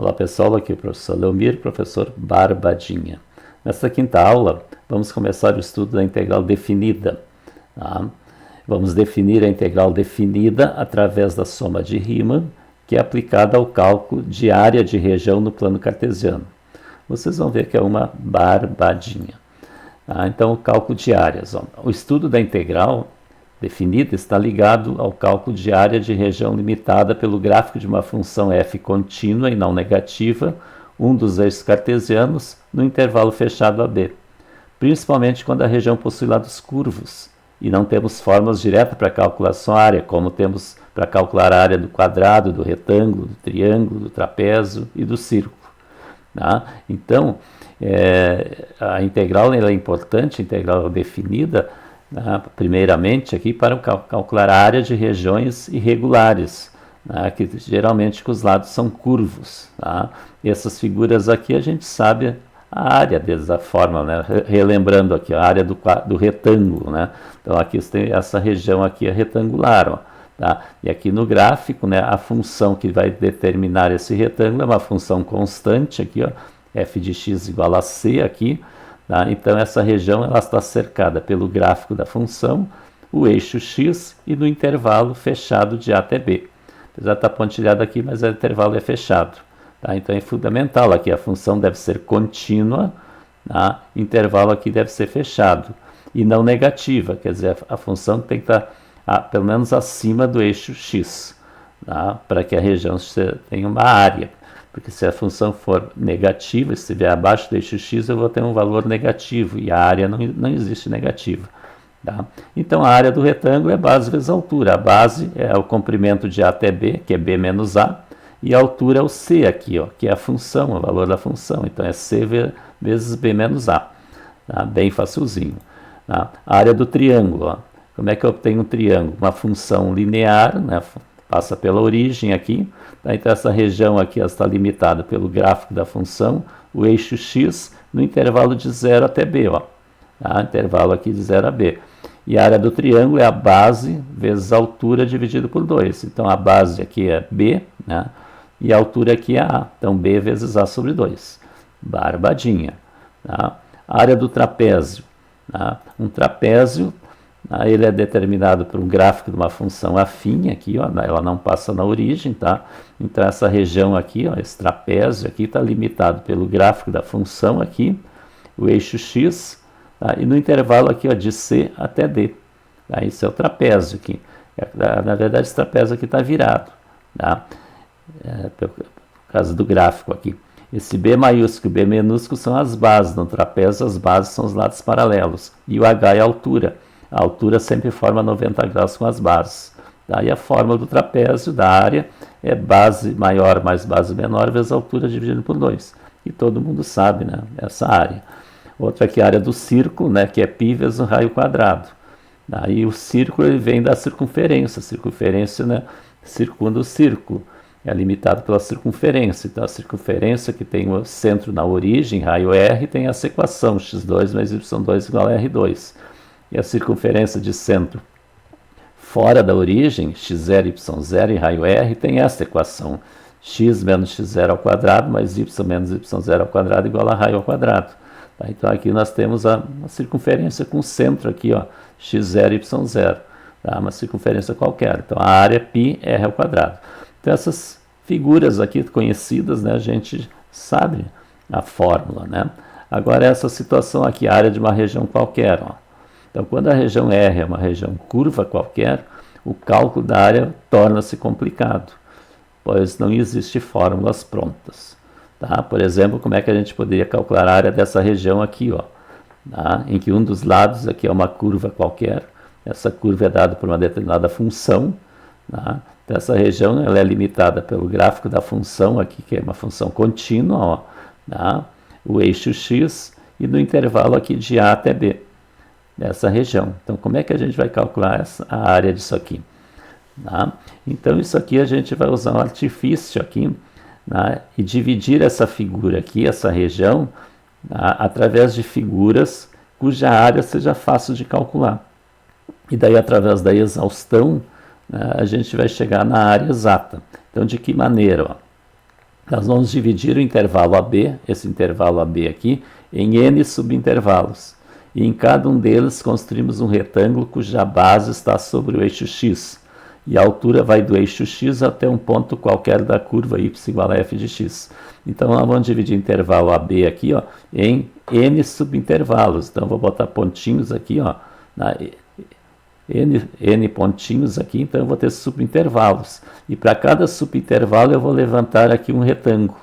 Olá pessoal, aqui é o professor Leomir, professor Barbadinha. Nesta quinta aula, vamos começar o estudo da integral definida. Tá? Vamos definir a integral definida através da soma de Riemann, que é aplicada ao cálculo de área de região no plano cartesiano. Vocês vão ver que é uma barbadinha. Tá? Então, o cálculo de áreas. Ó. O estudo da integral definida está ligado ao cálculo de área de região limitada pelo gráfico de uma função f contínua e não negativa, um dos eixos cartesianos, no intervalo fechado AB, principalmente quando a região possui lados curvos e não temos fórmulas diretas para calcular sua área, como temos para calcular a área do quadrado, do retângulo, do triângulo, do trapézio e do círculo. Tá? Então, a integral é importante, a integral definida, primeiramente aqui para calcular a área de regiões irregulares, que geralmente os lados são curvos. Tá? E essas figuras aqui a gente sabe a área dessa forma, né? Relembrando aqui a área do retângulo. Né? Então aqui tem essa região aqui é retangular. Ó, tá? E aqui no gráfico, né, a função que vai determinar esse retângulo é uma função constante, aqui, ó, f de x igual a c aqui. Tá? Então, essa região ela está cercada pelo gráfico da função, o eixo x e no intervalo fechado de A até B. Apesar de estar pontilhado aqui, mas o intervalo é fechado. Tá? Então, é fundamental aqui, a função deve ser contínua, tá? O intervalo aqui deve ser fechado. E não negativa, quer dizer, a função tem que estar pelo menos acima do eixo x, tá? Para que a região tenha uma área. Porque se a função for negativa, se estiver abaixo do eixo x, eu vou ter um valor negativo, e a área não existe negativa. Tá? Então, a área do retângulo é base vezes altura. A base é o comprimento de A até B, que é B menos A, e a altura é o C aqui, ó, que é a função, o valor da função. Então, é C vezes B menos A. Tá? Bem facilzinho. Tá? A área do triângulo. Ó. Como é que eu obtenho um triângulo? Uma função linear, né? Passa pela origem aqui, tá? Então essa região aqui está limitada pelo gráfico da função, o eixo x, no intervalo de 0 até b, ó, tá? Intervalo aqui de 0 a b. E a área do triângulo é a base vezes a altura dividido por 2. Então a base aqui é b, né? E a altura aqui é a. Então b vezes a sobre 2. Barbadinha. Tá? A área do trapézio. Tá? Um trapézio, ele é determinado por um gráfico de uma função afim aqui, ó, ela não passa na origem, tá? Então essa região aqui, ó, esse trapézio aqui está limitado pelo gráfico da função aqui, o eixo x, tá? E no intervalo aqui, ó, de C até D. Tá? Isso é o trapézio aqui. Na verdade, esse trapézio aqui está virado, tá? Por causa do gráfico aqui. Esse B maiúsculo e B minúsculo são as bases. No trapézio, as bases são os lados paralelos. E o H é a altura. A altura sempre forma 90 graus com as bases. Tá? E a fórmula do trapézio, da área, é base maior mais base menor vezes a altura dividido por 2. E todo mundo sabe, né? Essa área. Outra aqui é a área do círculo, né? Que é π vezes o raio quadrado. Aí o círculo ele vem da circunferência. A circunferência, né, circunda o círculo. É limitado pela circunferência. Então a circunferência que tem o centro na origem, raio R, tem essa equação, x2 mais y2 igual a R2. E a circunferência de centro fora da origem, x0, y0 e raio R, tem essa equação, x menos x0 ao quadrado mais y menos y0 ao quadrado igual a raio ao quadrado. Tá? Então aqui nós temos a circunferência com centro aqui, ó, x0 e y0, tá? Uma circunferência qualquer. Então a área é π r ao quadrado. Então essas figuras aqui conhecidas, né, a gente sabe a fórmula, né? Agora essa situação aqui, a área de uma região qualquer, ó. Então, quando a região R é uma região curva qualquer, o cálculo da área torna-se complicado, pois não existe fórmulas prontas. Tá? Por exemplo, como é que a gente poderia calcular a área dessa região aqui, ó, tá? Em que um dos lados aqui é uma curva qualquer, essa curva é dada por uma determinada função, tá? Então, essa região ela é limitada pelo gráfico da função aqui, que é uma função contínua, ó, tá? O eixo x e no intervalo aqui de A até B. Dessa região. Então, como é que a gente vai calcular a área disso aqui? Tá? Então, isso aqui a gente vai usar um artifício aqui, tá? E dividir essa figura aqui, essa região, tá? Através de figuras cuja área seja fácil de calcular. E daí, através da exaustão, né, a gente vai chegar na área exata. Então, de que maneira? Ó? Nós vamos dividir o intervalo AB, esse intervalo AB aqui, em N subintervalos. E em cada um deles construímos um retângulo cuja base está sobre o eixo X. E a altura vai do eixo X até um ponto qualquer da curva y igual a f de x. Então, nós vamos dividir o intervalo AB aqui, ó, em N subintervalos. Então, vou botar pontinhos aqui, ó, N pontinhos aqui, então eu vou ter subintervalos. E para cada subintervalo eu vou levantar aqui um retângulo,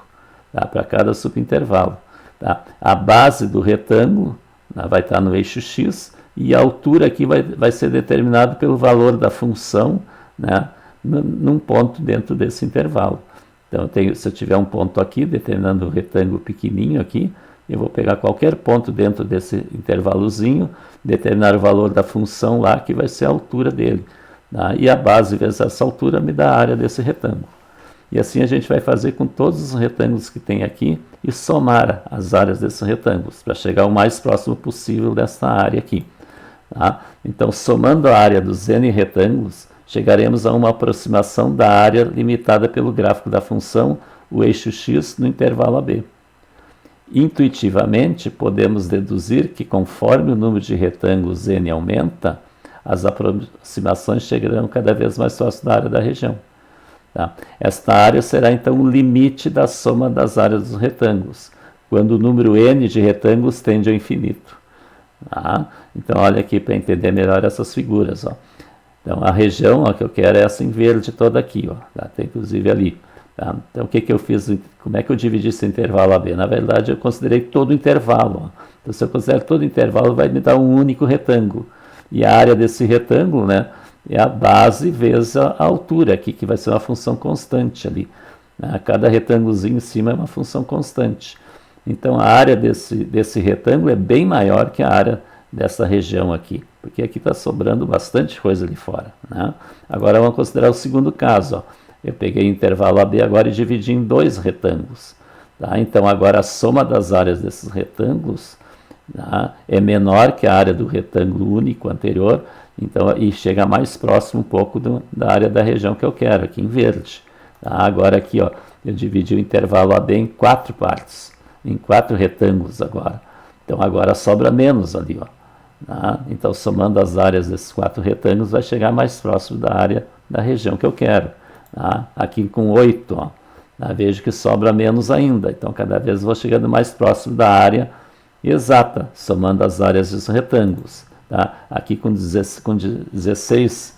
tá? Para cada subintervalo. Tá? A base do retângulo, né, vai estar no eixo X, e a altura aqui vai ser determinada pelo valor da função, né, num ponto dentro desse intervalo. Então, se eu tiver um ponto aqui, determinando um retângulo pequenininho aqui, eu vou pegar qualquer ponto dentro desse intervalozinho, determinar o valor da função lá, que vai ser a altura dele. Tá? E a base vezes essa altura me dá a área desse retângulo. E assim a gente vai fazer com todos os retângulos que tem aqui e somar as áreas desses retângulos, para chegar o mais próximo possível dessa área aqui. Tá? Então, somando a área dos n retângulos, chegaremos a uma aproximação da área limitada pelo gráfico da função, o eixo x, no intervalo AB. Intuitivamente, podemos deduzir que conforme o número de retângulos n aumenta, as aproximações chegarão cada vez mais próximo da área da região. Tá? Esta área será então o limite da soma das áreas dos retângulos, quando o número n de retângulos tende ao infinito. Tá? Então, olha aqui para entender melhor essas figuras. Ó. Então, a região, ó, que eu quero é essa em verde toda aqui. Ó, tá? Tem inclusive ali. Tá? Então, o que eu fiz? Como é que eu dividi esse intervalo AB? Na verdade, eu considerei todo o intervalo. Ó. Então, se eu considero todo o intervalo, vai me dar um único retângulo. E a área desse retângulo, né, é a base vezes a altura aqui, que vai ser uma função constante ali. Né? Cada retângulozinho em cima é uma função constante. Então, a área desse retângulo é bem maior que a área dessa região aqui, porque aqui está sobrando bastante coisa ali fora. Né? Agora, vamos considerar o segundo caso. Ó. Eu peguei o intervalo AB agora e dividi em dois retângulos. Tá? Então, agora a soma das áreas desses retângulos, tá, é menor que a área do retângulo único anterior, então, e chega mais próximo um pouco da área da região que eu quero, aqui em verde. Tá? Agora aqui, ó, eu dividi o intervalo AB em 4 partes, em 4 retângulos agora. Então, agora sobra menos ali. Ó. Tá? Então, somando as áreas desses 4 retângulos, vai chegar mais próximo da área da região que eu quero. Tá? Aqui com 8, ó, tá? Vejo que sobra menos ainda. Então, cada vez vou chegando mais próximo da área exata, somando as áreas dos retângulos. Tá? Aqui com 16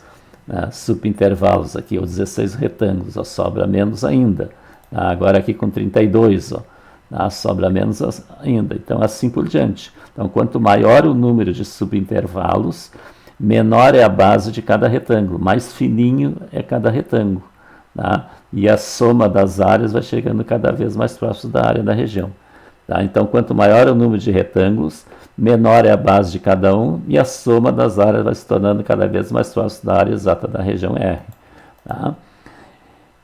subintervalos, aqui, ou 16 retângulos, ó, sobra menos ainda. Tá? Agora aqui com 32, ó, tá? Sobra menos ainda. Então, assim por diante. Então, quanto maior o número de subintervalos, menor é a base de cada retângulo, mais fininho é cada retângulo. Tá? E a soma das áreas vai chegando cada vez mais próximo da área da região. Tá? Então, quanto maior é o número de retângulos, menor é a base de cada um, e a soma das áreas vai se tornando cada vez mais próximo da área exata da região R. Tá?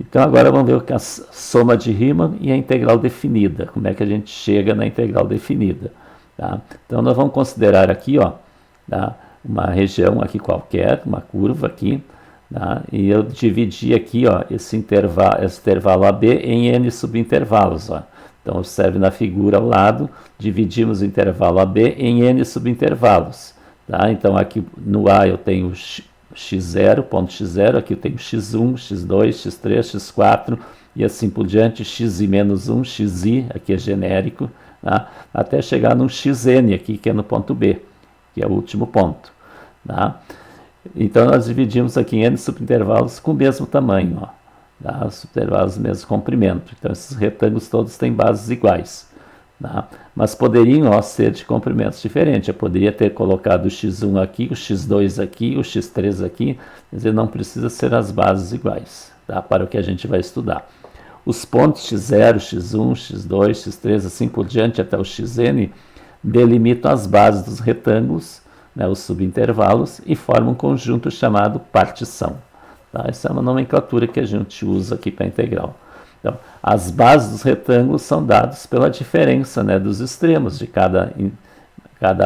Então, agora vamos ver a soma de Riemann e a integral definida. Como é que a gente chega na integral definida. Tá? Então, nós vamos considerar aqui, ó, tá, uma região aqui qualquer, uma curva aqui, tá? E eu dividi aqui, ó, esse intervalo AB em n subintervalos. Ó. Então, observe na figura ao lado, dividimos o intervalo AB em n subintervalos. Tá? Então, aqui no A eu tenho x0, ponto x0, aqui eu tenho x1, x2, x3, x4, e assim por diante, xi menos 1, xi, aqui é genérico, tá? Até chegar no xn aqui, que é no ponto B, que é o último ponto. Tá? Então, nós dividimos aqui em n subintervalos com o mesmo tamanho, ó. Tá? Subintervalos do mesmo comprimento. Então, esses retângulos todos têm bases iguais. Tá? Mas poderiam, ó, ser de comprimentos diferentes. Eu poderia ter colocado o x1 aqui, o x2 aqui, o x3 aqui. Quer dizer, não precisa ser as bases iguais, tá? Para o que a gente vai estudar. Os pontos x0, x1, x2, x3, assim por diante, até o xn, delimitam as bases dos retângulos, né, os subintervalos, e formam um conjunto chamado partição. Tá? Essa é uma nomenclatura que a gente usa aqui para a integral. Então, as bases dos retângulos são dadas pela diferença, né, dos extremos de cada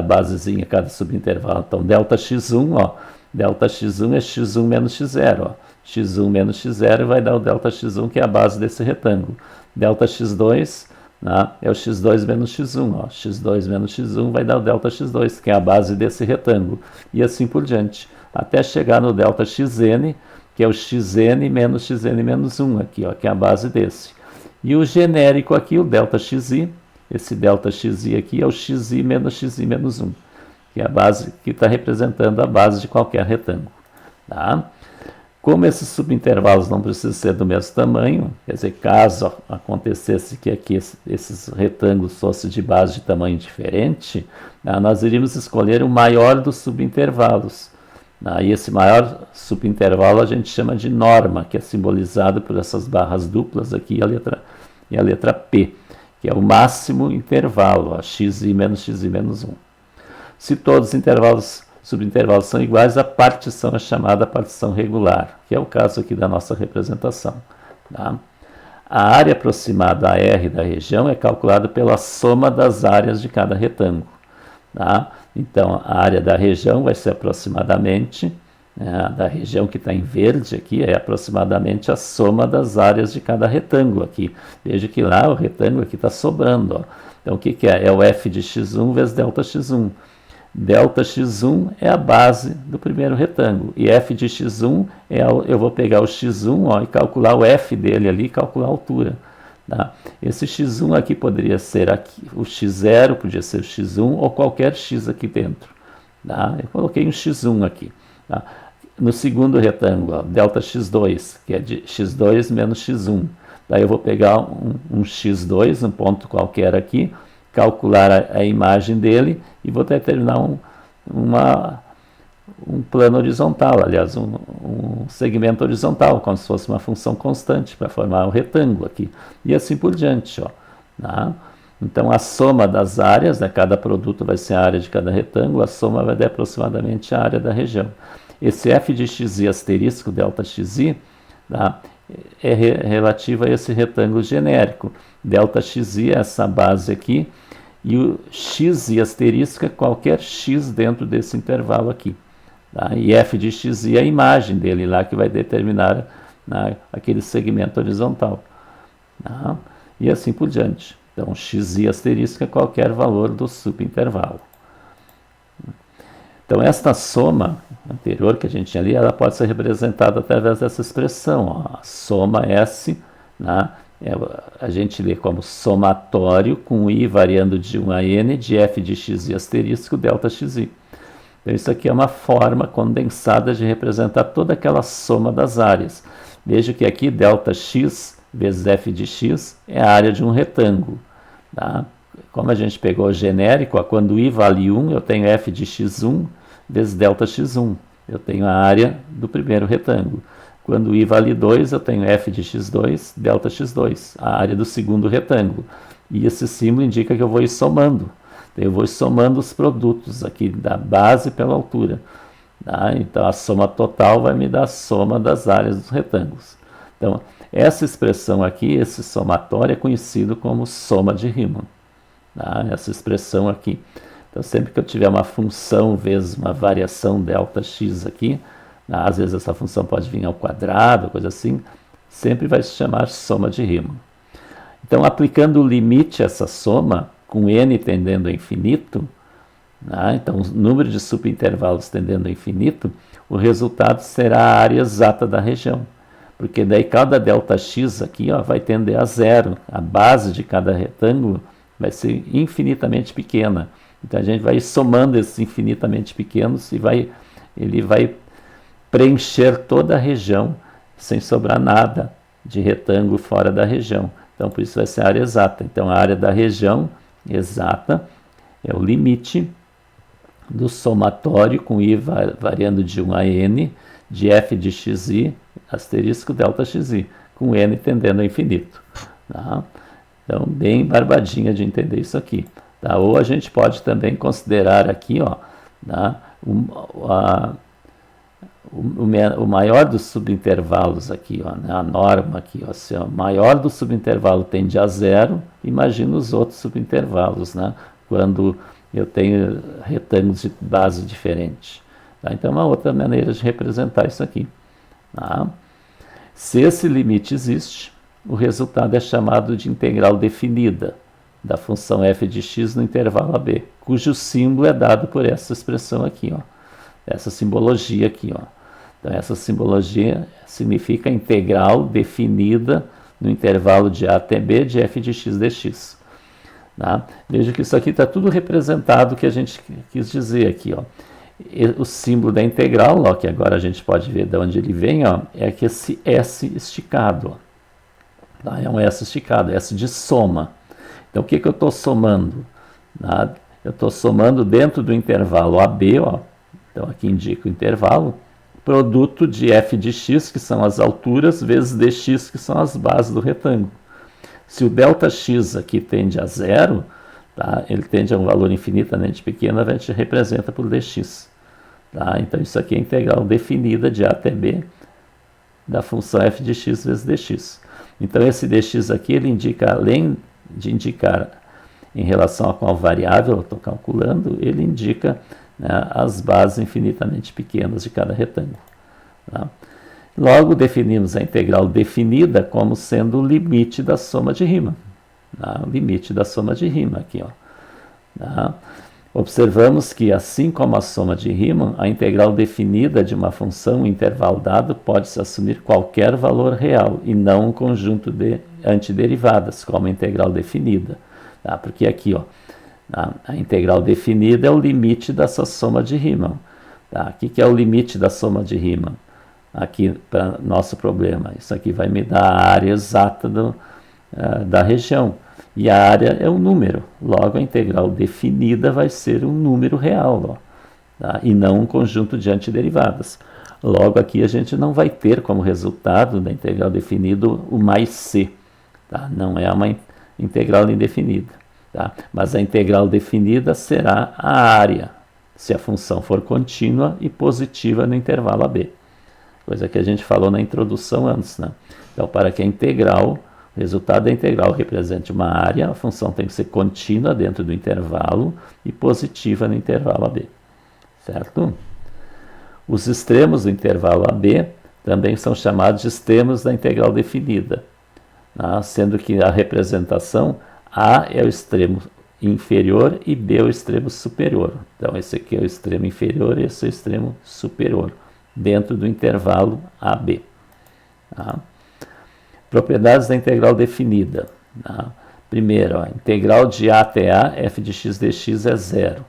basezinha, cada subintervalo. Então, ΔX1, ó, ΔX1 é x1 menos x0. Ó. x1 menos x0 vai dar o ΔX1, que é a base desse retângulo. delta x2, né, é o x2 menos x1. Ó. x2 menos x1 vai dar o delta x2, que é a base desse retângulo. E assim por diante, até chegar no delta xn, que é o xn menos 1 aqui, ó, que é a base desse. E o genérico aqui, o delta xi, esse delta xi aqui é o xi menos 1, que é a base que está representando a base de qualquer retângulo. Tá? Como esses subintervalos não precisam ser do mesmo tamanho, quer dizer, caso acontecesse que aqui esses retângulos fossem de base de tamanho diferente, nós iríamos escolher o maior dos subintervalos. E esse maior subintervalo a gente chama de norma, que é simbolizado por essas barras duplas aqui e a letra P, que é o máximo intervalo, a xi menos 1. Se todos os subintervalos são iguais, a partição é chamada partição regular, que é o caso aqui da nossa representação. Tá? A área aproximada a R da região é calculada pela soma das áreas de cada retângulo. Tá? Então, a área da região vai ser aproximadamente, da região que está em verde aqui, é aproximadamente a soma das áreas de cada retângulo aqui. Veja que lá o retângulo aqui está sobrando. Ó. Então, o que é? É o f de x1 vezes delta x1. Delta x1 é a base do primeiro retângulo. E f de x1, eu vou pegar o x1 ó, e calcular o f dele ali, calcular a altura. Tá? Esse x1 aqui poderia ser aqui, o x0, podia ser o x1 ou qualquer x aqui dentro. Tá? Eu coloquei um x1 aqui. Tá? No segundo retângulo, ó, delta x2, que é de x2 menos x1. Daí eu vou pegar um x2, um ponto qualquer aqui, calcular a imagem dele e vou determinar um plano horizontal, aliás, um segmento horizontal, como se fosse uma função constante para formar um retângulo aqui. E assim por diante. Ó, tá? Então, a soma das áreas, cada produto vai ser a área de cada retângulo, a soma vai dar aproximadamente a área da região. Esse f de xi asterisco, delta xi, tá? É relativo a esse retângulo genérico. Delta xi é essa base aqui, e o xi asterisco é qualquer x dentro desse intervalo aqui. Tá? E f de xi é a imagem dele lá, que vai determinar aquele segmento horizontal. Tá? E assim por diante. Então, xi asterisco é qualquer valor do subintervalo. Então, esta soma anterior que a gente tinha ali, ela pode ser representada através dessa expressão. Ó, a soma S, né, a gente lê como somatório com I variando de 1 a N de f de xi asterisco delta xi. Então, isso aqui é uma forma condensada de representar toda aquela soma das áreas. Veja que aqui delta x vezes f de x é a área de um retângulo. Tá? Como a gente pegou o genérico, ó, quando I vale 1, eu tenho f de x1 vezes delta x1. Eu tenho a área do primeiro retângulo. Quando I vale 2, eu tenho f de x2, delta x2, a área do segundo retângulo. E esse símbolo indica que eu vou ir somando. Eu vou somando os produtos aqui da base pela altura. Tá? Então, a soma total vai me dar a soma das áreas dos retângulos. Então, essa expressão aqui, esse somatório, é conhecido como soma de Riemann. Tá? Essa expressão aqui. Então, sempre que eu tiver uma função vezes uma variação delta x aqui, às vezes essa função pode vir ao quadrado, coisa assim, sempre vai se chamar soma de Riemann. Então, aplicando o limite a essa soma, com n tendendo a infinito, então o número de subintervalos tendendo a infinito, o resultado será a área exata da região. Porque daí cada delta x aqui vai tender a zero. A base de cada retângulo vai ser infinitamente pequena. Então a gente vai somando esses infinitamente pequenos e ele vai preencher toda a região sem sobrar nada de retângulo fora da região. Então por isso vai ser a área exata. Então a área da região exata é o limite do somatório com I variando de 1 a N de f de xi asterisco delta xi, com n tendendo a infinito. Tá? Então, bem barbadinha de entender isso aqui. Tá? Ou a gente pode também considerar aqui, ó, tá? O maior dos subintervalos aqui, ó, né? A norma aqui, ó, se o maior do subintervalo tende a zero, imagina os outros subintervalos, né? Quando eu tenho retângulos de base diferente. Tá? Então, é uma outra maneira de representar isso aqui. Tá? Se esse limite existe, o resultado é chamado de integral definida da função f de x no intervalo AB, cujo símbolo é dado por essa expressão aqui, ó, essa simbologia aqui, ó. Então, essa simbologia significa integral definida no intervalo de A até B de f de x dx. Tá? Veja que isso aqui está tudo representado, que a gente quis dizer aqui, ó. O símbolo da integral, ó, que agora a gente pode ver de onde ele vem, ó, é que esse S esticado, ó. Tá? É um S esticado, S de soma. Então, o que eu estou somando? Tá? Eu estou somando dentro do intervalo AB, ó. Então, aqui indica o intervalo, produto de f de x, que são as alturas, vezes dx, que são as bases do retângulo. Se o ΔX aqui tende a zero, tá? Ele tende a um valor infinitamente pequeno, a gente representa por dx. Tá? Então, isso aqui é a integral definida de A até B da função f de x vezes dx. Então, esse dx aqui, ele indica, além de indicar em relação a qual variável eu estou calculando, ele indica, né, as bases infinitamente pequenas de cada retângulo. Tá? Logo, definimos a integral definida como sendo o limite da soma de Riemann. Tá? O limite da soma de Riemann aqui, ó. Tá? Observamos que, assim como a soma de Riemann, a integral definida de uma função em intervalo dado pode-se assumir qualquer valor real e não um conjunto de antiderivadas, como a integral definida. Tá? Porque aqui, ó, a integral definida é o limite dessa soma de Riemann. Tá? O que é o limite da soma de Riemann? Aqui, para nosso problema, isso aqui vai me dar a área exata da região. E a área é um número. Logo, a integral definida vai ser um número real, ó, tá? E não um conjunto de antiderivadas. Logo, aqui a gente não vai ter como resultado da integral definida o mais c. Tá? Não é uma integral indefinida. Tá? Mas a integral definida será a área, se a função for contínua e positiva no intervalo AB. Coisa que a gente falou na introdução antes, né? Então, para que a integral, o resultado da integral represente uma área, a função tem que ser contínua dentro do intervalo e positiva no intervalo AB. Certo? Os extremos do intervalo AB também são chamados de extremos da integral definida, né? Sendo que a representação A é o extremo inferior e B é o extremo superior. Então, esse aqui é o extremo inferior e esse é o extremo superior, dentro do intervalo AB. Tá? Propriedades da integral definida. Tá? Primeiro, a integral de A até A, f de x dx é zero.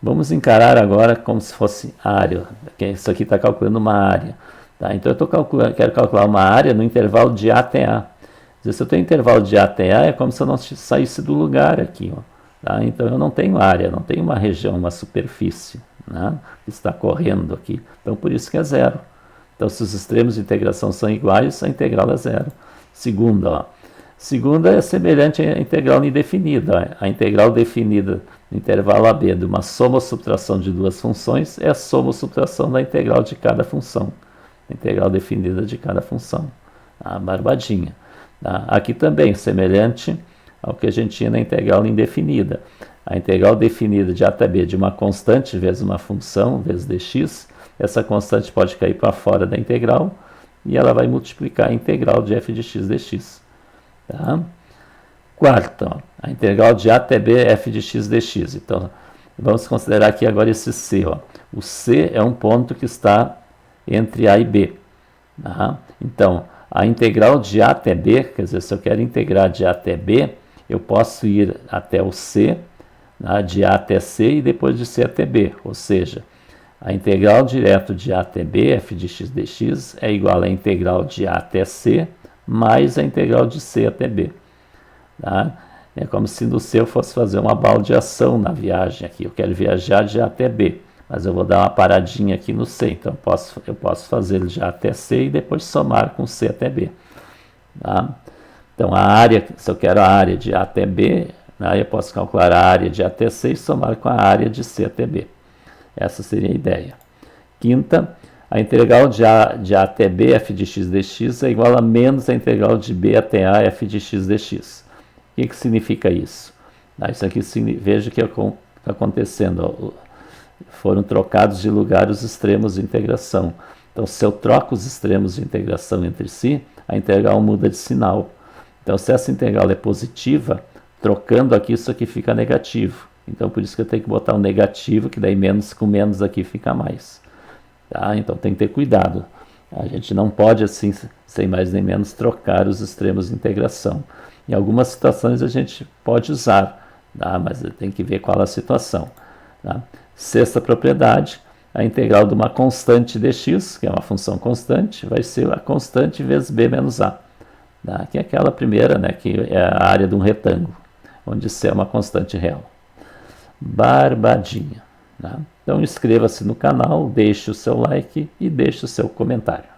Vamos encarar agora como se fosse área. Isso aqui está calculando uma área. Tá? Então, eu quero calcular uma área no intervalo de A até A. Se eu tenho intervalo de A até A, é como se eu não saísse do lugar aqui. Ó. Tá? Então, eu não tenho área, não tenho uma região, uma superfície, né, que está correndo aqui. Então, por isso que é zero. Então, se os extremos de integração são iguais, a integral é zero. Segunda, ó. Segunda é semelhante à integral indefinida. Ó. A integral definida no intervalo AB de uma soma ou subtração de duas funções é a soma ou subtração da integral de cada função. A integral definida de cada função. A barbadinha. Tá? Aqui também, semelhante ao que a gente tinha na integral indefinida. A integral definida de A até B de uma constante vezes uma função, vezes dx, essa constante pode cair para fora da integral e ela vai multiplicar a integral de f de x dx. Tá? Quarta, ó, a integral de A até B é f de x dx. Então, vamos considerar aqui agora esse C. Ó. O C é um ponto que está entre A e B. Tá? Então, a integral de A até B, quer dizer, se eu quero integrar de A até B, eu posso ir até o C, de A até C e depois de C até B, ou seja, a integral direto de A até B, f de x dx, é igual à integral de A até C mais a integral de C até B. Tá? É como se no C eu fosse fazer uma baldeação na viagem aqui. Eu quero viajar de A até B, mas eu vou dar uma paradinha aqui no C. Então eu posso fazer de A até C e depois somar com C até B. Tá? Então a área, se eu quero a área de A até B, eu posso calcular a área de A até C e somar com a área de C até B. Essa seria a ideia. Quinta, a integral de A até B, f de x dx, é igual a menos a integral de B até A, f de x dx. O que significa isso? Isso aqui, veja o que está acontecendo. Foram trocados de lugar os extremos de integração. Então, se eu troco os extremos de integração entre si, a integral muda de sinal. Então, se essa integral é positiva, trocando aqui, isso aqui fica negativo. Então, por isso que eu tenho que botar um negativo, que daí menos com menos aqui fica mais. Tá? Então, tem que ter cuidado. A gente não pode, assim, sem mais nem menos, trocar os extremos de integração. Em algumas situações a gente pode usar, tá? Mas tem que ver qual a situação. Tá? Sexta propriedade, a integral de uma constante dx, que é uma função constante, vai ser a constante vezes b menos a. Tá? Que é aquela primeira, né, que é a área de um retângulo, onde c é uma constante real. Barbadinha. Tá? Então inscreva-se no canal, deixe o seu like e deixe o seu comentário.